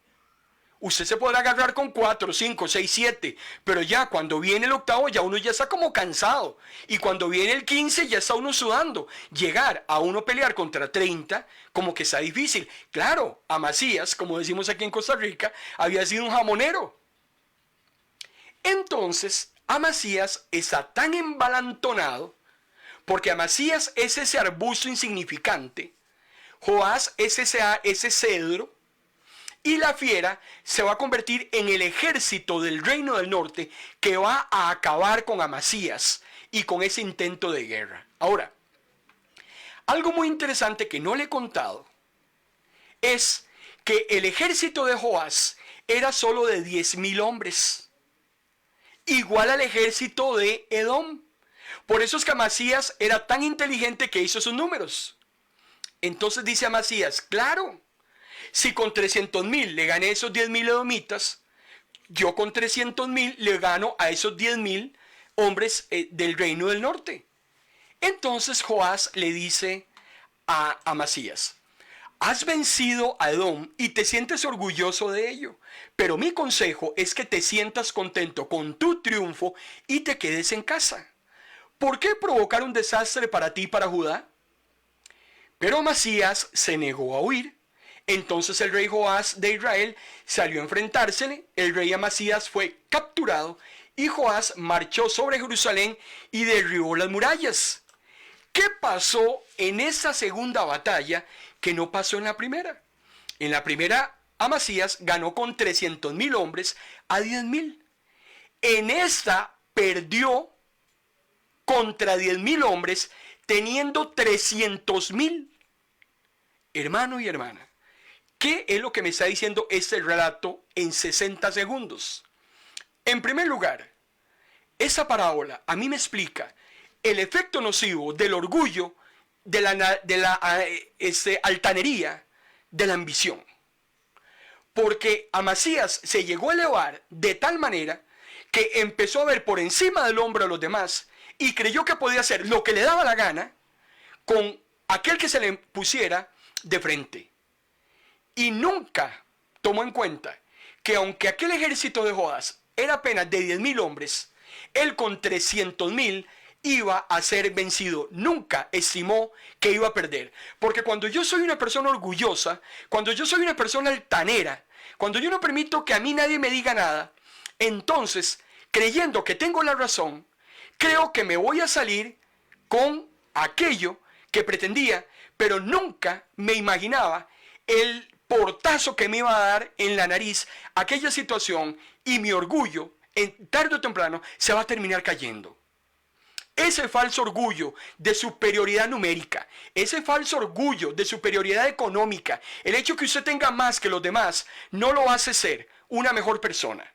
Usted se podrá agarrar con 4, 5, 6, 7, pero ya cuando viene el octavo ya uno ya está como cansado. Y cuando viene el 15 ya está uno sudando. Llegar a uno pelear contra 30 como que está difícil. Claro, Amasías, como decimos aquí en Costa Rica, había sido un jamonero. Entonces, Amasías está tan embalantonado, porque Amasías es ese arbusto insignificante, Joás es ese cedro, y la fiera se va a convertir en el ejército del reino del norte que va a acabar con Amasías y con ese intento de guerra. Ahora, algo muy interesante que no le he contado es que el ejército de Joás era solo de 10.000 hombres, igual al ejército de Edom. Por eso es que Amasías era tan inteligente que hizo sus números. Entonces dice Amasías, claro, si con 300.000 le gané a esos 10.000 edomitas, yo con 300.000 le gano a esos 10.000 hombres del reino del norte. Entonces Joás le dice a Amasías: has vencido a Edom y te sientes orgulloso de ello, pero mi consejo es que te sientas contento con tu triunfo y te quedes en casa. ¿Por qué provocar un desastre para ti y para Judá? Pero Amasías se negó a huir. Entonces el rey Joás de Israel salió a enfrentársele, el rey Amasías fue capturado y Joás marchó sobre Jerusalén y derribó las murallas. ¿Qué pasó en esa segunda batalla que no pasó en la primera? En la primera, Amasías ganó con 300.000 hombres a 10.000. En esta perdió contra 10.000 hombres teniendo 300.000. Hermano y hermana, ¿qué es lo que me está diciendo este relato en 60 segundos? En primer lugar, esa parábola a mí me explica el efecto nocivo del orgullo, de la altanería, de la ambición. Porque Amasías se llegó a elevar de tal manera que empezó a ver por encima del hombro a los demás y creyó que podía hacer lo que le daba la gana con aquel que se le pusiera de frente. Y nunca tomó en cuenta que aunque aquel ejército de Joás era apenas de 10.000 hombres, él con 300.000 iba a ser vencido. Nunca estimó que iba a perder. Porque cuando yo soy una persona orgullosa, cuando yo soy una persona altanera, cuando yo no permito que a mí nadie me diga nada, entonces, creyendo que tengo la razón, creo que me voy a salir con aquello que pretendía, pero nunca me imaginaba el portazo que me iba a dar en la nariz aquella situación, y mi orgullo, tarde o temprano, se va a terminar cayendo. Ese falso orgullo de superioridad numérica, ese falso orgullo de superioridad económica, el hecho que usted tenga más que los demás, no lo hace ser una mejor persona.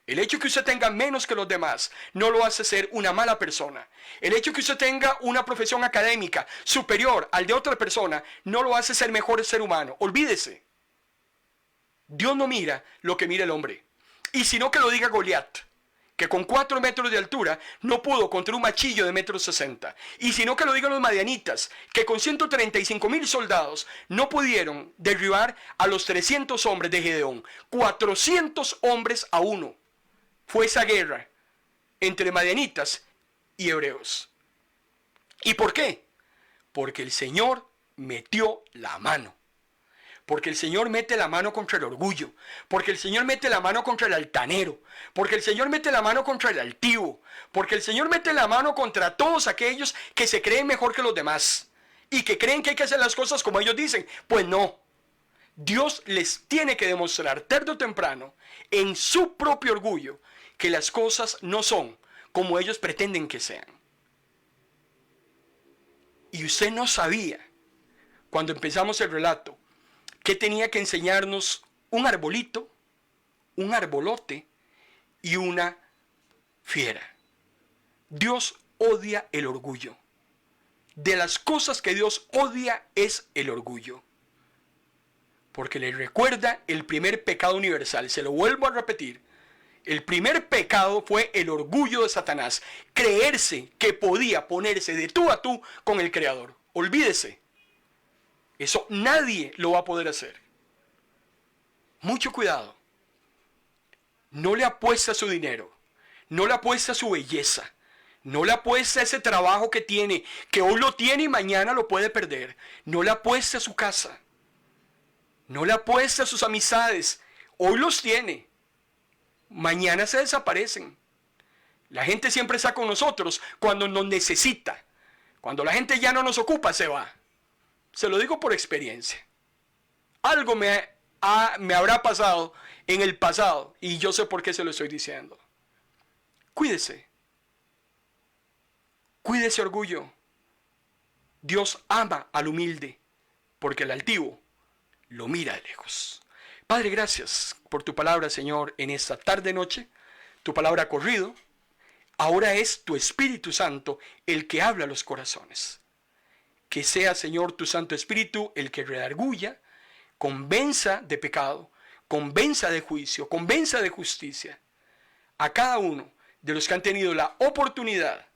El hecho que usted tenga menos que los demás no lo hace ser una mala persona. El hecho que usted tenga una profesión académica superior al de otra persona no lo hace ser mejor ser humano. Olvídese. Dios no mira lo que mira el hombre. Y si no, que lo diga Goliat, que con 4 metros de altura no pudo contra un machillo de 1,60 m. Y si no, que lo digan los madianitas, que con 135.000 soldados no pudieron derribar a los 300 hombres de Gedeón. 400 hombres a 1. Fue esa guerra entre madianitas y hebreos. ¿Y por qué? Porque el Señor metió la mano. Porque el Señor mete la mano contra el orgullo. Porque el Señor mete la mano contra el altanero. Porque el Señor mete la mano contra el altivo. Porque el Señor mete la mano contra todos aquellos que se creen mejor que los demás. Y que creen que hay que hacer las cosas como ellos dicen. Pues no. Dios les tiene que demostrar tarde o temprano, en su propio orgullo, que las cosas no son como ellos pretenden que sean. Y usted no sabía, cuando empezamos el relato, que tenía que enseñarnos un arbolito, un arbolote y una fiera. Dios odia el orgullo. De las cosas que Dios odia es el orgullo. Porque le recuerda el primer pecado universal. Se lo vuelvo a repetir. El primer pecado fue el orgullo de Satanás. Creerse que podía ponerse de tú a tú con el Creador. Olvídese. Eso nadie lo va a poder hacer. Mucho cuidado. No le apuesta a su dinero. No le apuesta a su belleza. No le apuesta a ese trabajo que tiene, que hoy lo tiene y mañana lo puede perder. No le apuesta a su casa. No le apuesta a sus amistades. Hoy los tiene. Mañana se desaparecen. La gente siempre está con nosotros cuando nos necesita. Cuando la gente ya no nos ocupa, se va. Se lo digo por experiencia. Algo me habrá pasado en el pasado y yo sé por qué se lo estoy diciendo. Cuídese. Cuídese orgullo. Dios ama al humilde, porque el altivo lo mira de lejos. Padre, gracias por tu palabra, Señor, en esta tarde-noche. Tu palabra ha corrido. Ahora es tu Espíritu Santo el que habla a los corazones. Que sea, Señor, tu Santo Espíritu el que redarguya, convenza de pecado, convenza de juicio, convenza de justicia a cada uno de los que han tenido la oportunidad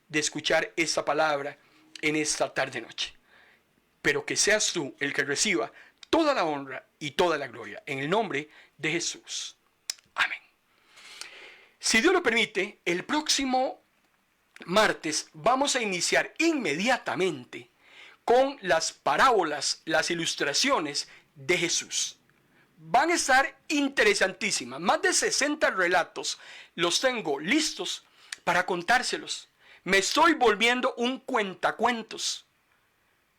de escuchar esta palabra en esta tarde-noche. Pero que seas tú el que reciba toda la honra y toda la gloria, en el nombre de Jesús. Amén. Si Dios lo permite, el próximo martes vamos a iniciar inmediatamente con las parábolas, las ilustraciones de Jesús. Van a estar interesantísimas. Más de 60 relatos los tengo listos para contárselos. Me estoy volviendo un cuentacuentos.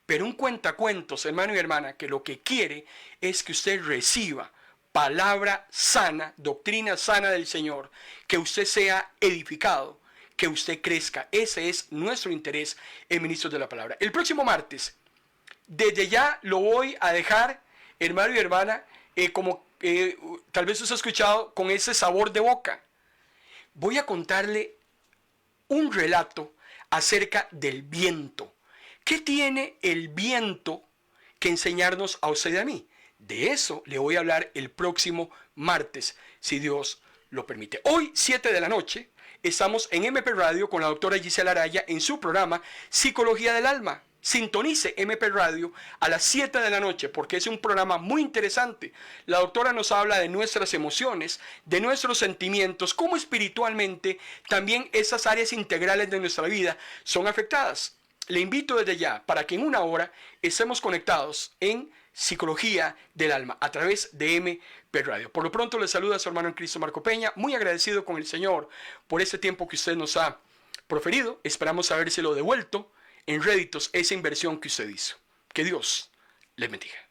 Pero un cuentacuentos, hermano y hermana, que lo que quiere es que usted reciba palabra sana, doctrina sana del Señor, que usted sea edificado que usted crezca. Ese es nuestro interés en Ministros de la Palabra. El próximo martes, desde ya lo voy a dejar, hermano y hermana, tal vez usted ha escuchado, con ese sabor de boca. Voy a contarle un relato acerca del viento. ¿Qué tiene el viento que enseñarnos a usted y a mí? De eso le voy a hablar el próximo martes, si Dios lo permite. Hoy, 7 de la noche, estamos en MP Radio con la doctora Gisela Araya en su programa Psicología del Alma. Sintonice MP Radio a las 7 de la noche porque es un programa muy interesante. La doctora nos habla de nuestras emociones, de nuestros sentimientos, cómo espiritualmente también esas áreas integrales de nuestra vida son afectadas. Le invito desde ya para que en una hora estemos conectados en Psicología del Alma a través de MP Radio. Por lo pronto le saluda a su hermano en Cristo, Marco Peña, muy agradecido con el Señor por este tiempo que usted nos ha proferido. Esperamos habérselo devuelto en réditos esa inversión que usted hizo. Que Dios les bendiga.